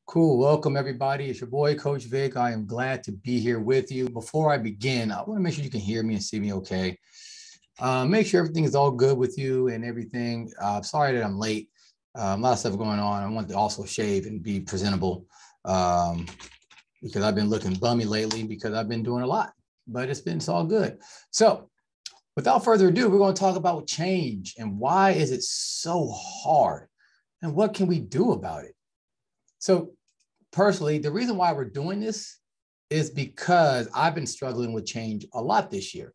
Cool. Welcome, everybody. It's your boy, Coach Vic. I am glad to be here with you. Before I begin, I want to make sure you can hear me and see me okay. Make sure everything is all good with you and everything. Sorry that I'm late. A lot of stuff going on. I want to also shave and be presentable because I've been looking bummy lately because I've been doing a lot, but it's all good. So without further ado, we're going to talk about change and why is it so hard and what can we do about it? So personally, the reason why we're doing this is because I've been struggling with change a lot this year.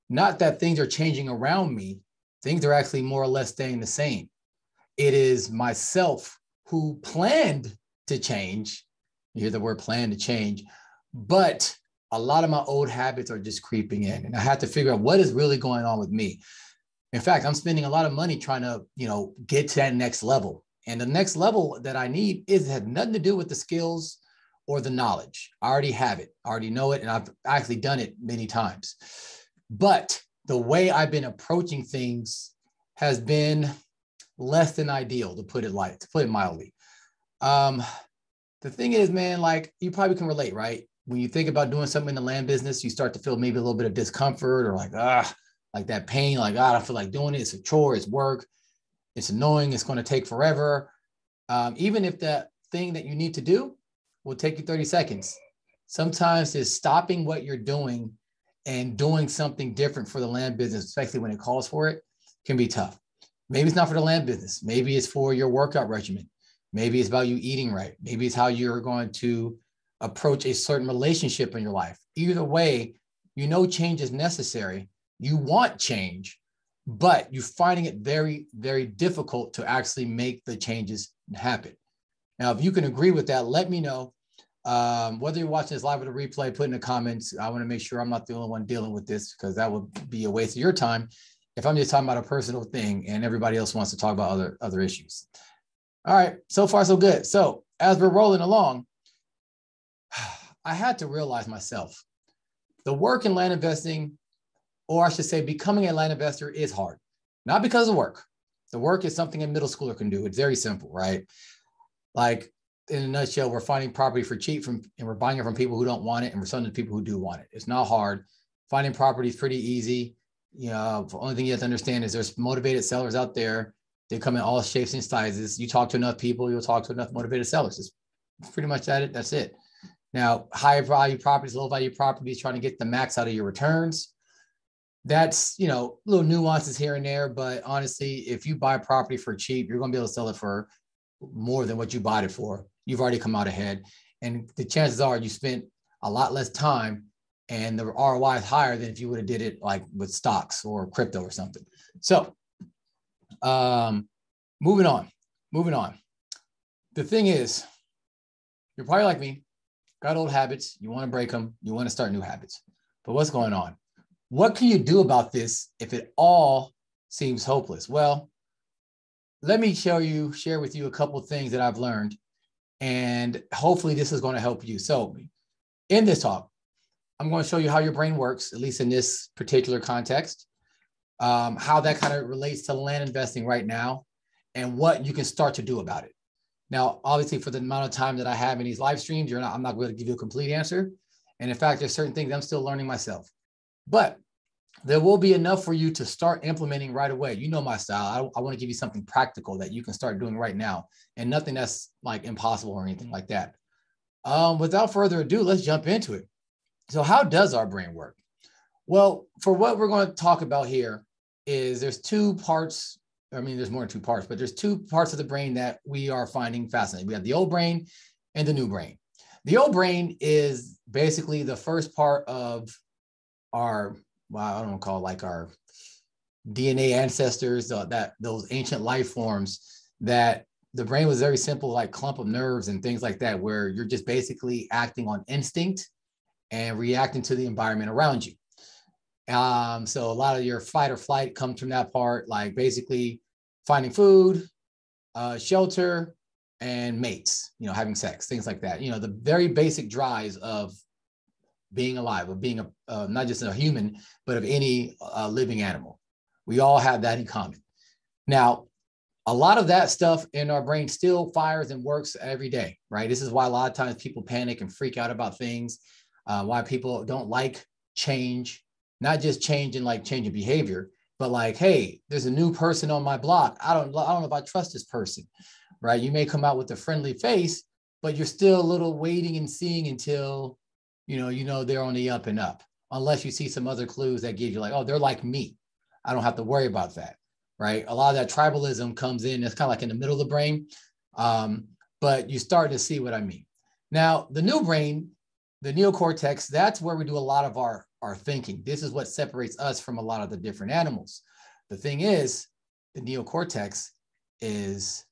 Not that things are changing around me. Things are actually more or less staying the same. It is myself who planned to change. You hear the word plan to change, but a lot of my old habits are just creeping in. And I had to figure out what is really going on with me. In fact, I'm spending a lot of money trying to, get to that next level. And the next level that I need had nothing to do with the skills or the knowledge. I already have it. I already know it. And I've actually done it many times. But the way I've been approaching things has been less than ideal, to put it mildly. The thing is, man, like you probably can relate, right? When you think about doing something in the land business, you start to feel maybe a little bit of discomfort or like that pain, like, I don't feel like doing it. It's a chore, it's work. It's annoying. It's going to take forever. Even if the thing that you need to do will take you 30 seconds. Sometimes it's stopping what you're doing and doing something different for the land business, especially when it calls for it, can be tough. Maybe it's not for the land business. Maybe it's for your workout regimen. Maybe it's about you eating right. Maybe it's how you're going to approach a certain relationship in your life. Either way, change is necessary. You want change, but you're finding it very, very difficult to actually make the changes happen. Now, if you can agree with that, let me know. Whether you're watching this live or the replay, put in the comments. I want to make sure I'm not the only one dealing with this because that would be a waste of your time if I'm just talking about a personal thing and everybody else wants to talk about other issues. All right, so far so good. So as we're rolling along, I had to realize myself, the work in land investing, or I should say becoming a land investor, is hard. Not because of work. The work is something a middle schooler can do. It's very simple, right? Like in a nutshell, we're finding property for cheap and we're buying it from people who don't want it and we're selling it to people who do want it. It's not hard. Finding property is pretty easy. The only thing you have to understand is there's motivated sellers out there. They come in all shapes and sizes. You talk to enough people, you'll talk to enough motivated sellers. It's pretty much that. That's it. Now, high value properties, low value properties, trying to get the max out of your returns. That's, little nuances here and there. But honestly, if you buy property for cheap, you're going to be able to sell it for more than what you bought it for. You've already come out ahead. And the chances are you spent a lot less time and the ROI is higher than if you would have did it like with stocks or crypto or something. So moving on. The thing is, you're probably like me, got old habits. You want to break them. You want to start new habits. But what's going on? What can you do about this if it all seems hopeless? Well, let me share with you a couple of things that I've learned, and hopefully this is going to help you. So in this talk, I'm going to show you how your brain works, at least in this particular context, how that kind of relates to land investing right now, and what you can start to do about it. Now, obviously, for the amount of time that I have in these live streams, I'm not going to give you a complete answer. And in fact, there's certain things I'm still learning myself. But there will be enough for you to start implementing right away. You know my style. I want to give you something practical that you can start doing right now, and nothing that's like impossible or anything like that. Without further ado, let's jump into it. So how does our brain work? Well, for what we're going to talk about here is there's two parts. I mean, there's more than two parts, but there's two parts of the brain that we are finding fascinating. We have the old brain and the new brain. The old brain is basically the first part of our, I don't call it like our DNA ancestors, those ancient life forms, that the brain was very simple, like clump of nerves and things like that, where you're just basically acting on instinct and reacting to the environment around you. So a lot of your fight or flight comes from that part, like basically finding food, shelter, and mates, having sex, things like that. The very basic drives of being alive, of being not just a human, but of any living animal. We all have that in common. Now, A lot of that stuff in our brain still fires and works every day, right? This is why a lot of times people panic and freak out about things, why people don't like change, not just change in like change of behavior, but like, hey, there's a new person on my block. I don't know if I trust this person, right? You may come out with a friendly face, but you're still a little waiting and seeing until, they're on the up and up, unless you see some other clues that give you like, oh, they're like me. I don't have to worry about that. Right? A lot of that tribalism comes in. It's kind of like in the middle of the brain, but you start to see what I mean. Now, the new brain, the neocortex, that's where we do a lot of our thinking. This is what separates us from a lot of the different animals. The thing is, the neocortex is,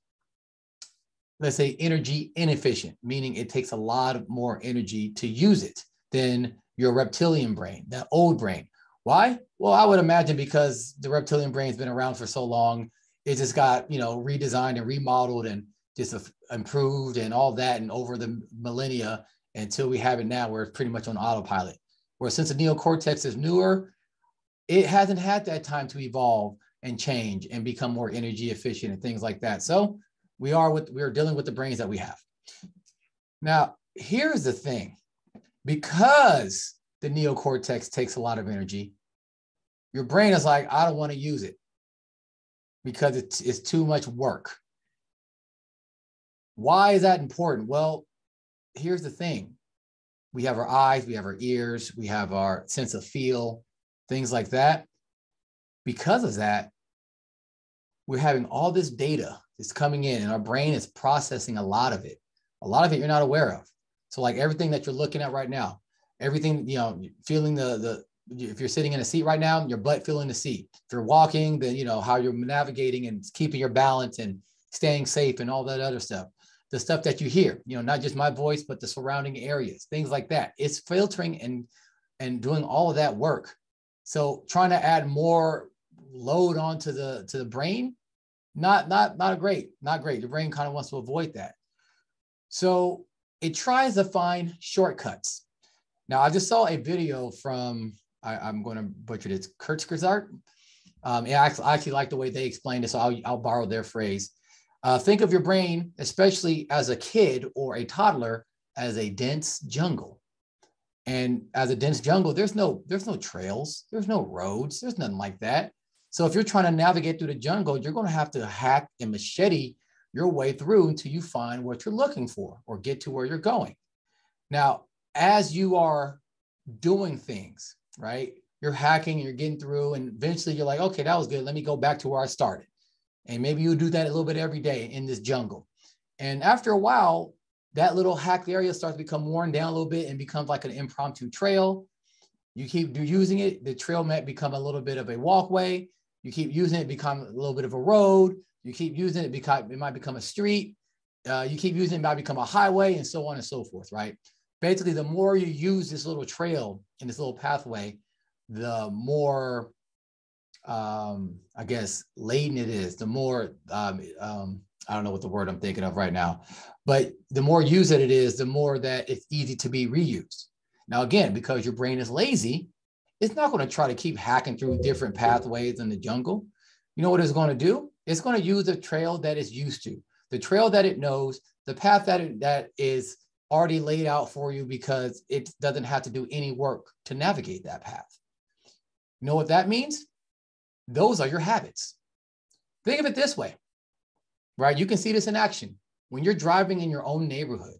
let's say, energy inefficient, meaning it takes a lot more energy to use it than your reptilian brain, that old brain. Why? Well, I would imagine because the reptilian brain's been around for so long, it just got, redesigned and remodeled and just improved and all that, and over the millennia until we have it now where it's pretty much on autopilot. Where since the neocortex is newer, it hasn't had that time to evolve and change and become more energy efficient and things like that. So we are dealing with the brains that we have. Now, here's the thing. Because the neocortex takes a lot of energy, your brain is like, I don't want to use it because it's too much work. Why is that important? Well, here's the thing. We have our eyes, we have our ears, we have our sense of feel, things like that. Because of that, we're having all this data that's coming in and our brain is processing a lot of it. A lot of it you're not aware of. So like everything that you're looking at right now, everything, feeling if you're sitting in a seat right now, your butt feeling the seat. If you're walking, then, how you're navigating and keeping your balance and staying safe and all that other stuff. The stuff that you hear, not just my voice, but the surrounding areas, things like that. It's filtering and doing all of that work. So trying to add more load onto the brain, not great. Your brain kind of wants to avoid that. So it tries to find shortcuts. Now, I just saw a video from, I'm going to butcher it, Kurzgesagt. I actually like the way they explained it, so I'll borrow their phrase. Think of your brain, especially as a kid or a toddler, as a dense jungle. And as a dense jungle, there's no trails, there's no roads, there's nothing like that. So if you're trying to navigate through the jungle, you're going to have to hack and machete your way through until you find what you're looking for or get to where you're going. Now, as you are doing things, right, you're hacking, you're getting through, and eventually you're like, okay, that was good. Let me go back to where I started. And maybe you do that a little bit every day in this jungle. And after a while, that little hacked area starts to become worn down a little bit and becomes like an impromptu trail. You keep using it, the trail might become a little bit of a walkway. You keep using it, become a little bit of a road. You keep using it, it might become a street. You keep using it, it might become a highway, and so on and so forth, right? Basically, the more you use this little trail and this little pathway, the more, I guess, laden it is, the more, I don't know what the word I'm thinking of right now, but the more used that it is, the more that it's easy to be reused. Now, again, because your brain is lazy, it's not going to try to keep hacking through different pathways in the jungle. You know what it's going to do? It's going to use the trail that it's used to, the trail that it knows, the path that is already laid out for you because it doesn't have to do any work to navigate that path. You know what that means? Those are your habits. Think of it this way, right? You can see this in action. When you're driving in your own neighborhood,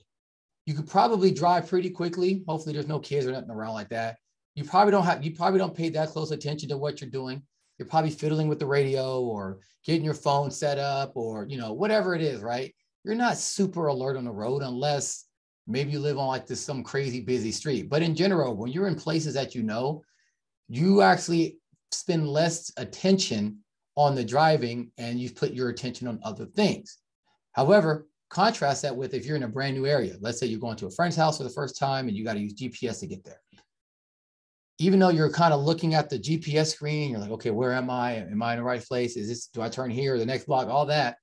you could probably drive pretty quickly. Hopefully there's no kids or nothing around like that. You probably don't pay that close attention to what you're doing. You're probably fiddling with the radio or getting your phone set up or, whatever it is, right? You're not super alert on the road unless maybe you live on like some crazy busy street. But in general, when you're in places that you actually spend less attention on the driving and you put your attention on other things. However, contrast that with if you're in a brand new area. Let's say you're going to a friend's house for the first time and you got to use GPS to get there. Even though you're kind of looking at the GPS screen, you're like, okay, where am I? Am I in the right place? Do I turn here, the next block, all that?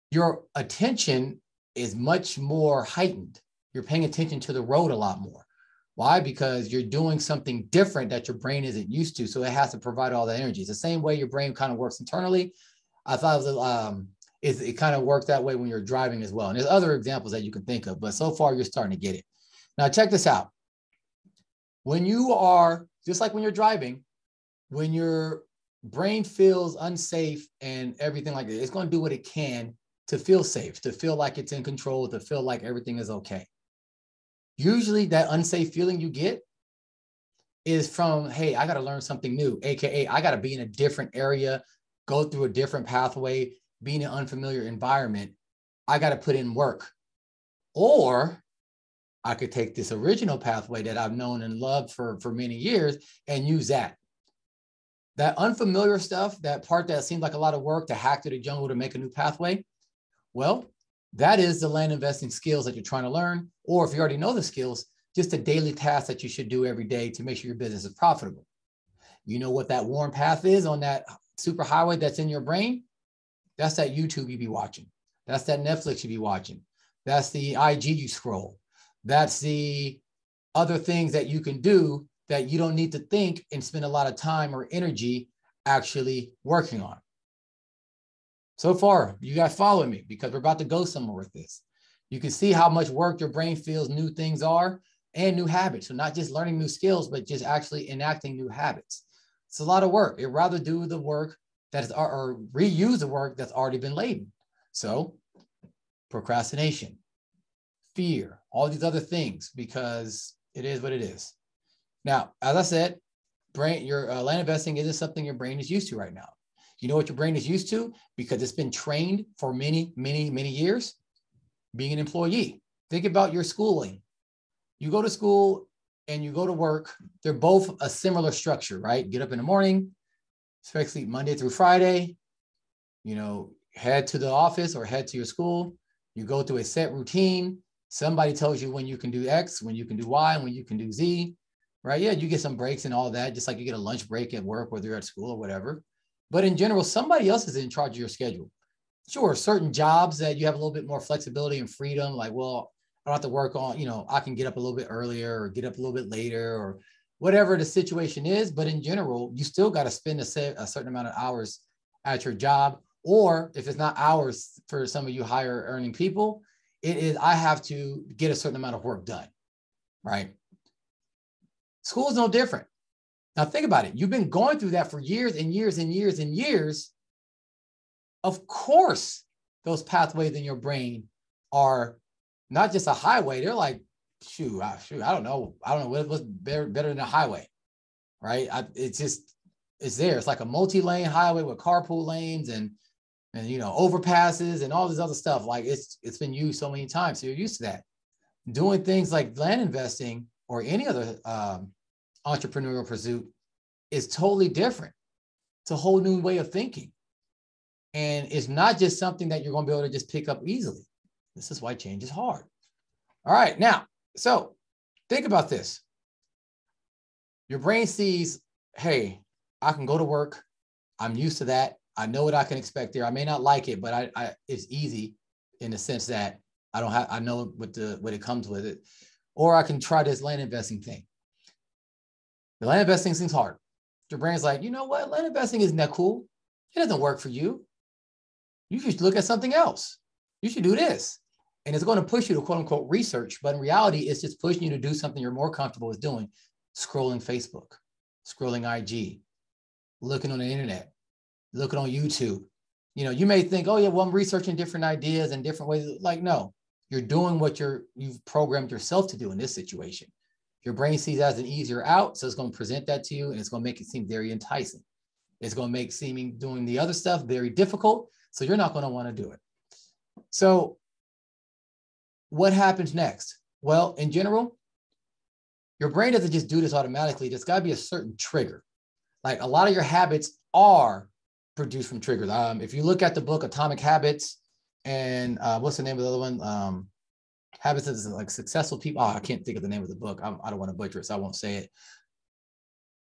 Your attention is much more heightened. You're paying attention to the road a lot more. Why? Because you're doing something different that your brain isn't used to. So it has to provide all that energy. It's the same way your brain kind of works internally. I thought it kind of works that way when you're driving as well. And there's other examples that you can think of, but so far you're starting to get it. Now check this out. When you are, just like when you're driving, when your brain feels unsafe and everything like that, it's going to do what it can to feel safe, to feel like it's in control, to feel like everything is okay. Usually that unsafe feeling you get is from, hey, I got to learn something new, AKA I got to be in a different area, go through a different pathway, be in an unfamiliar environment. I got to put in work. Or I could take this original pathway that I've known and loved for many years and use that. That unfamiliar stuff, that part that seemed like a lot of work to hack through the jungle to make a new pathway, well, that is the land investing skills that you're trying to learn. Or if you already know the skills, just a daily task that you should do every day to make sure your business is profitable. You know what that warm path is on that super highway that's in your brain? That's that YouTube you be watching. That's that Netflix you be watching. That's the IG you scroll. That's the other things that you can do that you don't need to think and spend a lot of time or energy actually working on. So far, you guys follow me because we're about to go somewhere with this. You can see how much work your brain feels new things are and new habits. So not just learning new skills, but just actually enacting new habits. It's a lot of work. It'd rather do the work that is, or reuse the work that's already been laden. So procrastination, fear, all these other things, because it is what it is. Now, as I said, your land investing isn't something your brain is used to right now. You know what your brain is used to? Because it's been trained for many, many, many years being an employee. Think about your schooling. You go to school and you go to work. They're both a similar structure, right? Get up in the morning, especially Monday through Friday, head to the office or head to your school. You go through a set routine. Somebody tells you when you can do X, when you can do Y, and when you can do Z, right? Yeah, you get some breaks and all that, just like you get a lunch break at work, whether you're at school or whatever. But in general, somebody else is in charge of your schedule. Sure, certain jobs that you have a little bit more flexibility and freedom, like, well, I don't have to work on, I can get up a little bit earlier or get up a little bit later or whatever the situation is. But in general, you still got to spend a certain amount of hours at your job. Or if it's not hours for some of you higher earning people, it is, I have to get a certain amount of work done, right? School is no different. Now think about it. You've been going through that for years and years and years and years. Of course, those pathways in your brain are not just a highway. They're like, I don't know what's better than a highway, right? It's there. It's like a multi-lane highway with carpool lanes and overpasses and all this other stuff. Like it's been used so many times, so you're used to that. Doing things like land investing or any other entrepreneurial pursuit is totally different. It's a whole new way of thinking. And it's not just something that you're going to be able to just pick up easily. This is why change is hard. All right. Now, so think about this. Your brain sees, hey, I can go to work. I'm used to that. I know what I can expect there. I may not like it, but it's easy in the sense that I know what it comes with it. Or I can try this land investing thing. The land investing seems hard. Your brain's like, you know what? Land investing isn't that cool. It doesn't work for you. You should look at something else. You should do this. And it's going to push you to quote unquote research. But in reality, it's just pushing you to do something you're more comfortable with doing. Scrolling Facebook, scrolling IG, looking on the internet, looking on YouTube. You may think, oh yeah, well, I'm researching different ideas and different ways. Like, no, you're doing what you've programmed yourself to do in this situation. Your brain sees that as an easier out. So it's going to present that to you and it's going to make it seem very enticing. It's going to make doing the other stuff very difficult. So you're not going to want to do it. So what happens next? Well, in general, your brain doesn't just do this automatically. There's got to be a certain trigger. Like a lot of your habits are produced from triggers. If you look at the book Atomic Habits and what's the name of the other one? Habits of like successful people. I can't think of the name of the book. I don't want to butcher it, so I won't say it.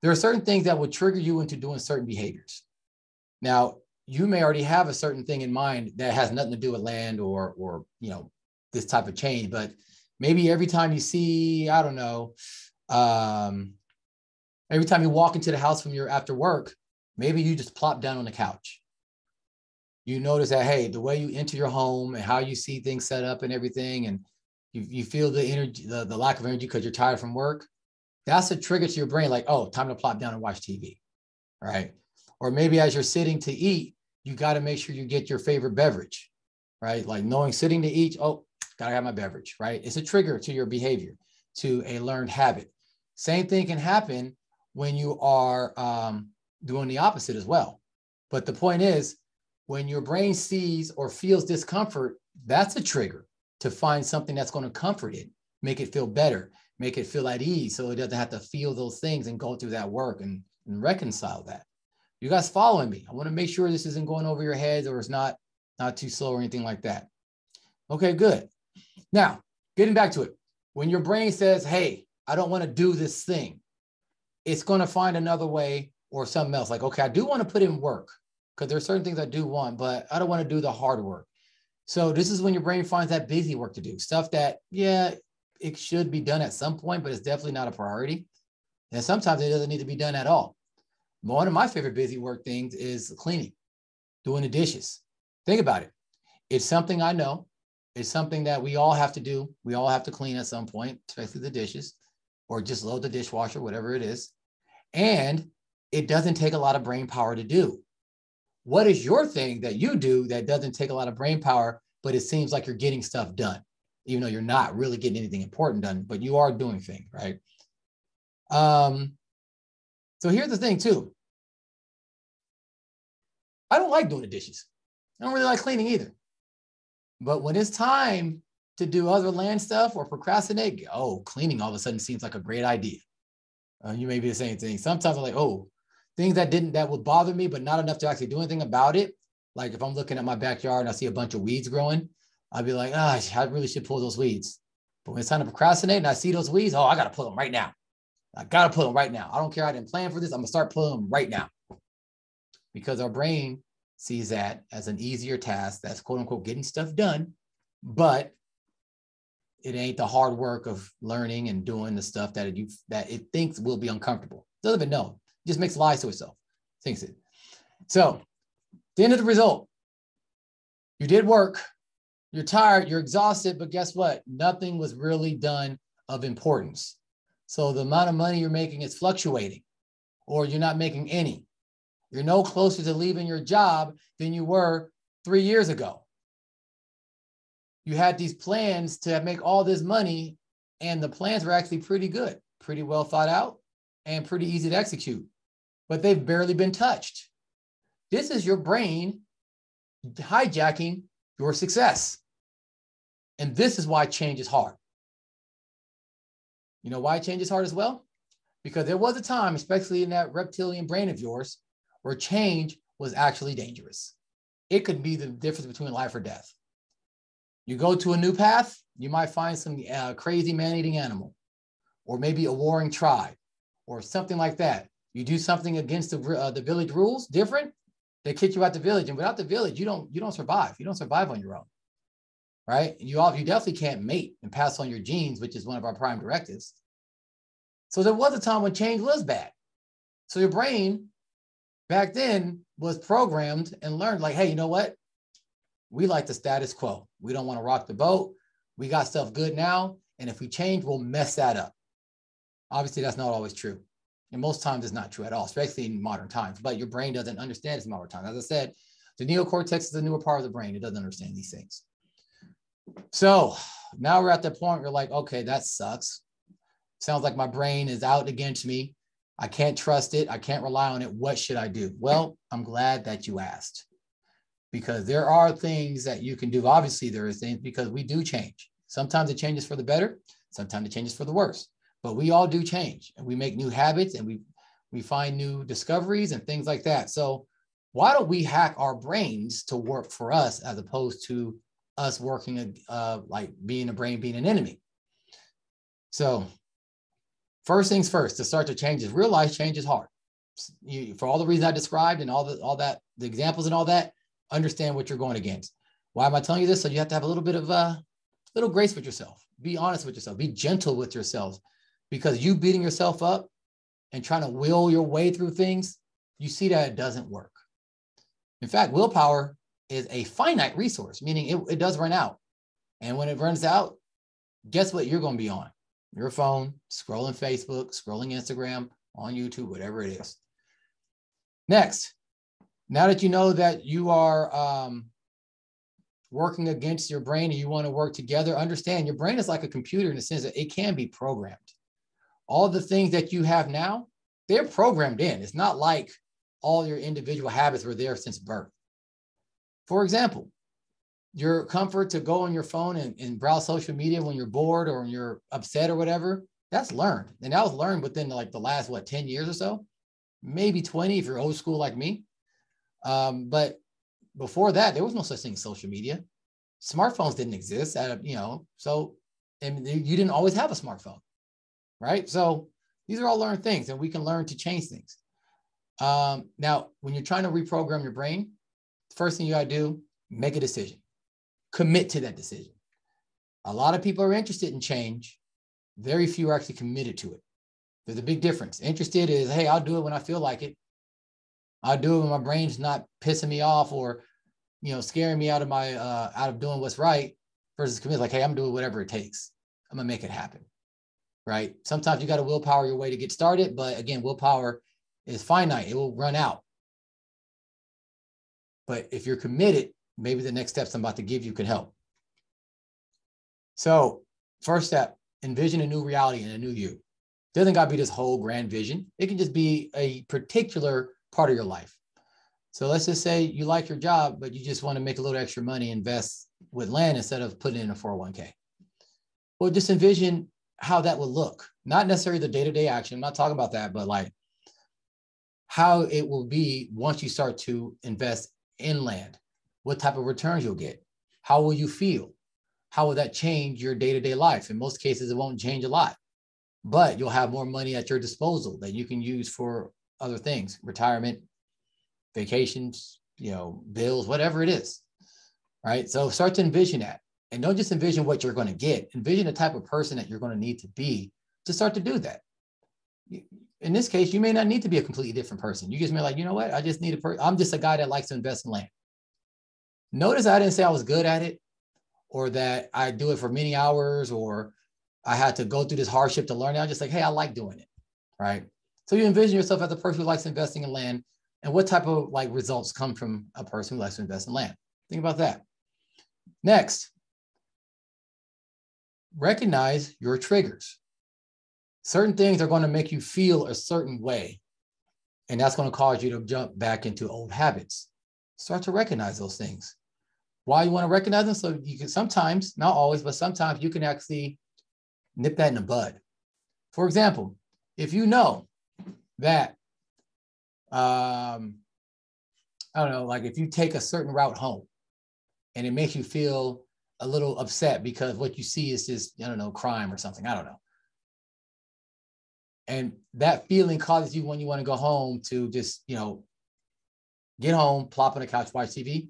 There are certain things that will trigger you into doing certain behaviors. Now, you may already have a certain thing in mind that has nothing to do with land or this type of change, but maybe every time you see, I don't know, every time you walk into the house from after work, maybe you just plop down on the couch. You notice that, hey, the way you enter your home and how you see things set up and everything, and you feel the energy, the lack of energy because you're tired from work. That's a trigger to your brain, like, oh, time to plop down and watch TV, right? Or maybe as you're sitting to eat, you got to make sure you get your favorite beverage, right? Like knowing sitting to eat, oh, gotta have my beverage, right? It's a trigger to your behavior, to a learned habit. Same thing can happen when you are doing the opposite as well. But the point is, when your brain sees or feels discomfort, that's a trigger to find something that's going to comfort it, make it feel better, make it feel at ease so it doesn't have to feel those things and go through that work and reconcile that. You guys following me? I want to make sure this isn't going over your heads or it's not too slow or anything like that. Okay, good. Now, getting back to it. When your brain says, hey, I don't want to do this thing, it's going to find another way or something else. Like, okay, I do want to put in work because there's certain things I do want, but I don't want to do the hard work. So this is when your brain finds that busy work to do, stuff that, yeah, it should be done at some point, but it's definitely not a priority. And sometimes it doesn't need to be done at all. One of my favorite busy work things is cleaning, doing the dishes. Think about it. It's something I know. It's something that we all have to do. We all have to clean at some point, especially the dishes, or just load the dishwasher, whatever it is. And it doesn't take a lot of brain power to do. What is your thing that you do that doesn't take a lot of brain power, but it seems like you're getting stuff done, even though you're not really getting anything important done, but you are doing things, right? So here's the thing too. I don't like doing the dishes. I don't really like cleaning either. But when it's time to do other land stuff or procrastinate, oh, cleaning all of a sudden seems like a great idea. You may be the same thing. Sometimes I'm like, oh, things that would bother me, but not enough to actually do anything about it. Like if I'm looking at my backyard and I see a bunch of weeds growing, I'd be like, I really should pull those weeds. But when it's time to procrastinate and I see those weeds, oh, I got to pull them right now. I got to pull them right now. I don't care. I didn't plan for this. I'm going to start pulling them right now. Because our brain sees that as an easier task that's quote unquote getting stuff done, but it ain't the hard work of learning and doing the stuff that it thinks will be uncomfortable. Doesn't even know. It just makes lies to itself. Thinks it. So the end of the result, you did work, you're tired, you're exhausted, but guess what? Nothing was really done of importance. So the amount of money you're making is fluctuating, or you're not making any. You're no closer to leaving your job than you were 3 years ago. You had these plans to make all this money, and the plans were actually pretty good, pretty well thought out, and pretty easy to execute, but they've barely been touched. This is your brain hijacking your success. And this is why change is hard. You know why change is hard as well? Because there was a time, especially in that reptilian brain of yours, where change was actually dangerous. It could be the difference between life or death. You go to a new path, you might find some crazy man-eating animal, or maybe a warring tribe, or something like that. You do something against the village rules, different, they kick you out the village. And without the village, you don't survive. You don't survive on your own, right? You definitely can't mate and pass on your genes, which is one of our prime directives. So there was a time when change was bad. So your brain back then was programmed and learned like, hey, you know what? We like the status quo. We don't want to rock the boat. We got stuff good now. And if we change, we'll mess that up. Obviously, that's not always true. And most times it's not true at all, especially in modern times. But your brain doesn't understand it's modern times. As I said, the neocortex is the newer part of the brain. It doesn't understand these things. So now we're at the point where like, okay, that sucks. Sounds like my brain is out against me. I can't trust it. I can't rely on it. What should I do? Well, I'm glad that you asked, because there are things that you can do. Obviously, there are things, because we do change. Sometimes it changes for the better. Sometimes it changes for the worse. But we all do change, and we make new habits, and we find new discoveries and things like that. So why don't we hack our brains to work for us as opposed to us working like being a brain, being an enemy? So first things first, to start to change is realize change is hard. For all the reasons I described and all that, the examples and all that, understand what you're going against. Why am I telling you this? So you have to have a little bit of little grace with yourself. Be honest with yourself. Be gentle with yourselves, because you beating yourself up and trying to will your way through things, you see that it doesn't work. In fact, willpower is a finite resource, meaning it does run out. And when it runs out, guess what you're going to be on? Your phone, scrolling Facebook, scrolling Instagram, on YouTube, whatever it is. Next, now that you know that you are working against your brain and you want to work together, understand your brain is like a computer in the sense that it can be programmed. All the things that you have now, they're programmed in. It's not like all your individual habits were there since birth. For example, your comfort to go on your phone and browse social media when you're bored or when you're upset or whatever, that's learned. And that was learned within like the last, 10 years or so, maybe 20 if you're old school like me. But before that, there was no such thing as social media. Smartphones didn't exist, so and you didn't always have a smartphone, right? So these are all learned things, and we can learn to change things. Now, when you're trying to reprogram your brain, the first thing you got to do, make a decision. Commit to that decision. A lot of people are interested in change. Very few are actually committed to it. There's a big difference. Interested is, hey, I'll do it when I feel like it. I'll do it when my brain's not pissing me off or, scaring me out of doing what's right, versus commit like, hey, I'm doing whatever it takes. I'm gonna make it happen, right? Sometimes you got to willpower your way to get started, but again, willpower is finite. It will run out. But if you're committed, maybe the next steps I'm about to give you can help. So first step, envision a new reality and a new you. Doesn't got to be this whole grand vision. It can just be a particular part of your life. So let's just say you like your job, but you just want to make a little extra money, invest with land instead of putting it in a 401k. Well, just envision how that would look. Not necessarily the day-to-day action. I'm not talking about that, but like how it will be once you start to invest in land. What type of returns you'll get? How will you feel? How will that change your day-to-day life? In most cases, it won't change a lot, but you'll have more money at your disposal that you can use for other things, retirement, vacations, bills, whatever it is, right? So start to envision that. And don't just envision what you're going to get. Envision the type of person that you're going to need to be to start to do that. In this case, you may not need to be a completely different person. You just may like, you know what? I just need I'm just a guy that likes to invest in land. Notice I didn't say I was good at it or that I do it for many hours or I had to go through this hardship to learn it. I'm just like, hey, I like doing it, right? So you envision yourself as a person who likes investing in land, and what type of results come from a person who likes to invest in land. Think about that. Next, recognize your triggers. Certain things are going to make you feel a certain way, and that's going to cause you to jump back into old habits. Start to recognize those things. Why you want to recognize them? So you can sometimes, not always, but sometimes you can actually nip that in the bud. For example, if you know that, I don't know, if you take a certain route home and it makes you feel a little upset because what you see is just, I don't know, crime or something, I don't know. And that feeling causes you when you want to go home to just, get home, plop on the couch, watch TV.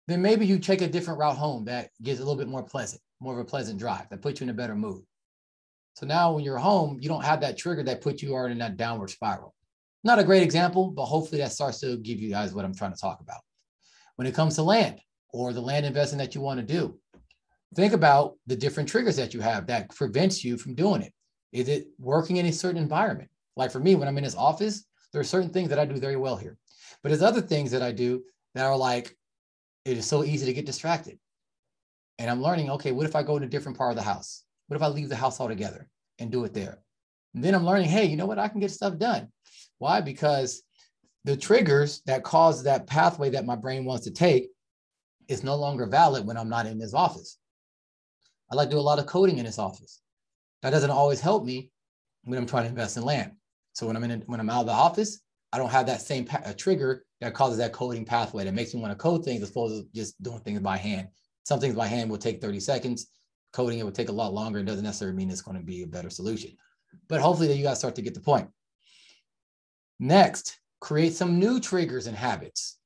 Then maybe you take a different route home that gets a little bit more pleasant, more of a pleasant drive that puts you in a better mood. So now when you're home, you don't have that trigger that puts you in that downward spiral. Not a great example, but hopefully that starts to give you guys what I'm trying to talk about. When it comes to land or the land investing that you want to do, think about the different triggers that you have that prevents you from doing it. Is it working in a certain environment? Like for me, when I'm in this office, there are certain things that I do very well here. But there's other things that I do that are like, it is so easy to get distracted. And I'm learning, okay, what if I go to a different part of the house? What if I leave the house altogether and do it there? And then I'm learning, hey, you know what? I can get stuff done. Why? Because the triggers that cause that pathway that my brain wants to take is no longer valid when I'm not in this office. I like to do a lot of coding in this office. That doesn't always help me when I'm trying to invest in land. So when I'm out of the office, I don't have that same trigger that causes that coding pathway that makes me want to code things as opposed to just doing things by hand. Some things by hand will take 30 seconds. Coding it will take a lot longer. It doesn't necessarily mean it's going to be a better solution. But hopefully that you guys start to get the point. Next, create some new triggers and habits.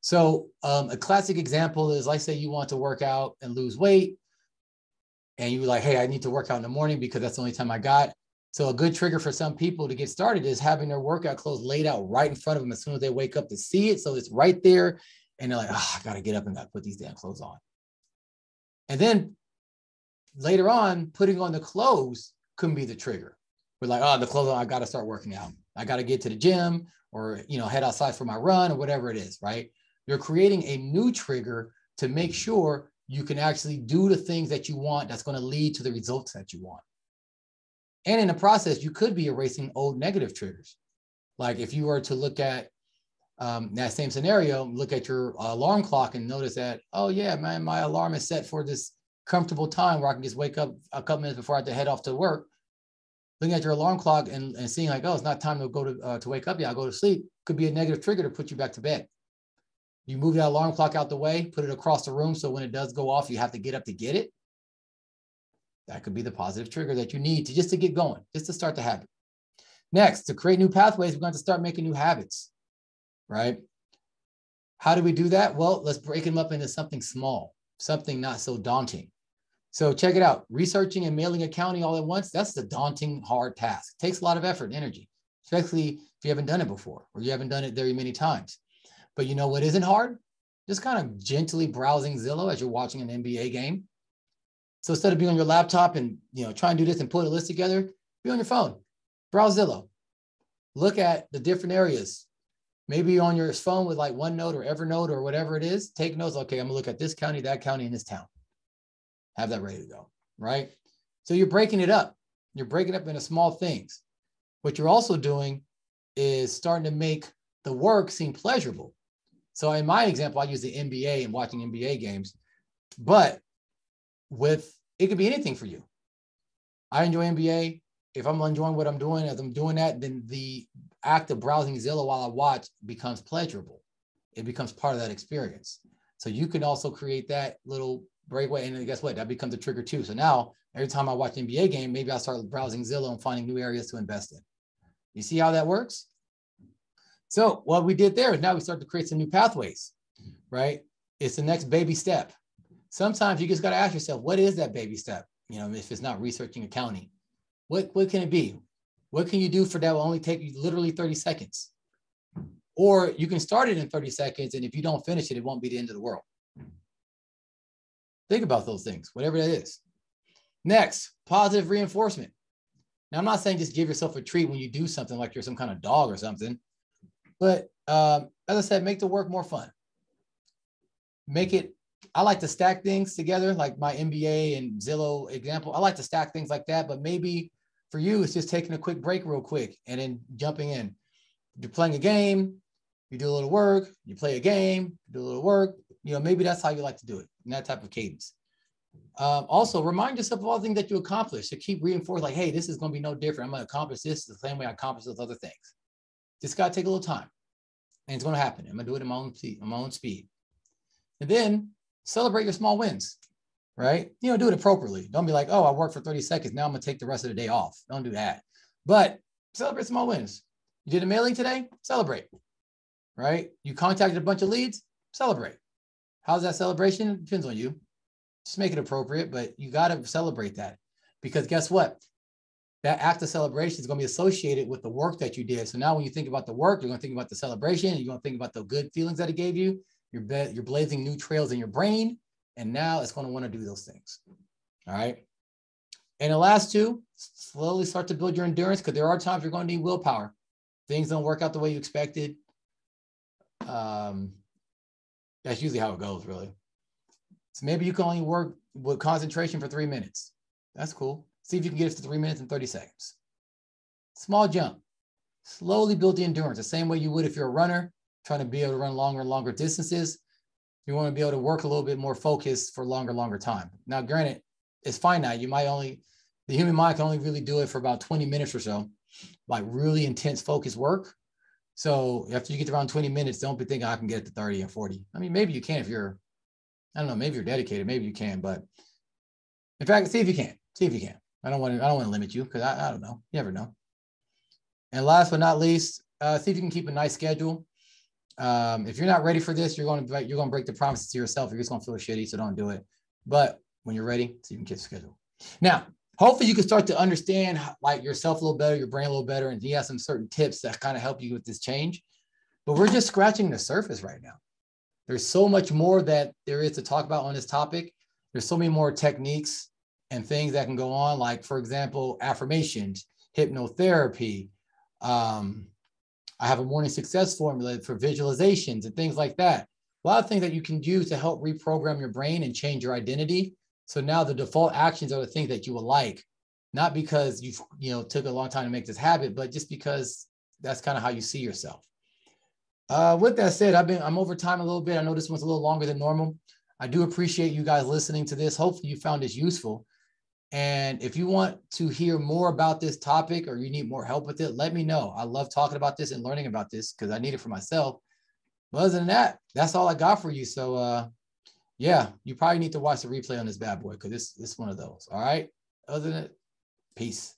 So a classic example is, like, say you want to work out and lose weight, and you're like, hey, I need to work out in the morning because that's the only time I got. So a good trigger for some people to get started is having their workout clothes laid out right in front of them as soon as they wake up to see it. So it's right there And they're like, oh, I got to get up and got to put these damn clothes on. And then later on, putting on the clothes couldn't be the trigger. We're like, oh, the clothes on, I got to start working out. I got to get to the gym or, head outside for my run or whatever it is, right? You're creating a new trigger to make sure you can actually do the things that you want that's going to lead to the results that you want. And in the process, you could be erasing old negative triggers. Like if you were to look at that same scenario, look at your alarm clock and notice that, oh yeah, man, my alarm is set for this comfortable time where I can just wake up a couple minutes before I have to head off to work. Looking at your alarm clock and seeing like, oh, it's not time to go to wake up. Yeah, I'll go to sleep. Could be a negative trigger to put you back to bed. You move that alarm clock out the way, put it across the room. So when it does go off, you have to get up to get it. That could be the positive trigger that you need to get going, just to start the habit. Next, to create new pathways, we're going to start making new habits, right? How do we do that? Well, let's break them up into something small, something not so daunting. So check it out. Researching and mailing accounting all at once, that's the daunting, hard task. It takes a lot of effort and energy, especially if you haven't done it before or you haven't done it very many times. But you know what isn't hard? Just kind of gently browsing Zillow as you're watching an NBA game. So instead of being on your laptop and try and do this and put a list together, be on your phone, browse Zillow, look at the different areas. Maybe on your phone with like OneNote or Evernote or whatever it is, take notes. Okay, I'm gonna look at this county, that county, and this town. Have that ready to go, right? So you're breaking it up. You're breaking it up into small things. What you're also doing is starting to make the work seem pleasurable. So in my example, I use the NBA and watching NBA games, but it could be anything for you. I enjoy NBA. If I'm enjoying what I'm doing, as I'm doing that, then the act of browsing Zillow while I watch becomes pleasurable. It becomes part of that experience. So you can also create that little breakaway. And then guess what? That becomes a trigger too. So now every time I watch an NBA game, maybe I'll start browsing Zillow and finding new areas to invest in. You see how that works? So what we did there is now we start to create some new pathways, right? It's the next baby step. Sometimes you just got to ask yourself, what is that baby step? If it's not researching accounting, what can it be? What can you do for that will only take you literally 30 seconds? Or you can start it in 30 seconds, and if you don't finish it, it won't be the end of the world. Think about those things, whatever that is. Next, positive reinforcement. Now, I'm not saying just give yourself a treat when you do something like you're some kind of dog or something, but as I said, make the work more fun. I like to stack things together, like my NBA and Zillow example. I like to stack things like that, but maybe for you, it's just taking a quick break real quick and then jumping in. You're playing a game, you do a little work, you play a game, you do a little work. Maybe that's how you like to do it, in that type of cadence. Also, remind yourself of all the things that you accomplished. To keep reinforcing, like, hey, this is going to be no different. I'm going to accomplish this the same way I accomplished those other things. Just got to take a little time, and it's going to happen. I'm going to do it at my own speed. And then celebrate your small wins, right? Do it appropriately. Don't be like, oh, I worked for 30 seconds. Now I'm going to take the rest of the day off. Don't do that. But celebrate small wins. You did a mailing today? Celebrate, right? You contacted a bunch of leads? Celebrate. How's that celebration? It depends on you. Just make it appropriate, but you got to celebrate that, because guess what? That act of celebration is going to be associated with the work that you did. So now when you think about the work, you're going to think about the celebration, and you're going to think about the good feelings that it gave you. You're blazing new trails in your brain, and now it's going to want to do those things. All right. And the last two, slowly start to build your endurance, because there are times you're going to need willpower. Things don't work out the way you expected. That's usually how it goes, really. So maybe you can only work with concentration for 3 minutes. That's cool. See if you can get it to 3 minutes and 30 seconds. Small jump. Slowly build the endurance, the same way you would if you're a runner, trying to be able to run longer and longer distances. You want to be able to work a little bit more focused for longer time. Now, granted, it's finite. The human mind can only really do it for about 20 minutes or so, like really intense focused work. So after you get around 20 minutes, don't be thinking I can get it to 30 and 40. I mean, maybe you can if you're, I don't know, maybe you're dedicated, maybe you can, but in fact, see if you can. I don't want to limit you, because I don't know. You never know. And last but not least, see if you can keep a nice schedule. If you're not ready for this, you're going to break the promises to yourself. You're just going to feel shitty, so don't do it. But when you're ready, so you can keep a schedule. Now, hopefully you can start to understand like yourself a little better, your brain a little better, and you have some certain tips that kind of help you with this change. But we're just scratching the surface right now. There's so much more that there is to talk about on this topic. There's so many more techniques and things that can go on, like, for example, affirmations, hypnotherapy. I have a morning success formula for visualizations and things like that. A lot of things that you can use to help reprogram your brain and change your identity. So now the default actions are the things that you will like, not because you took a long time to make this habit, but just because that's kind of how you see yourself. With that said, I'm over time a little bit. I know this one's a little longer than normal. I do appreciate you guys listening to this. Hopefully you found this useful. And if you want to hear more about this topic or you need more help with it, let me know. I love talking about this and learning about this because I need it for myself. But other than that, that's all I got for you. So yeah, you probably need to watch the replay on this bad boy because it's one of those. All right. Other than that, peace.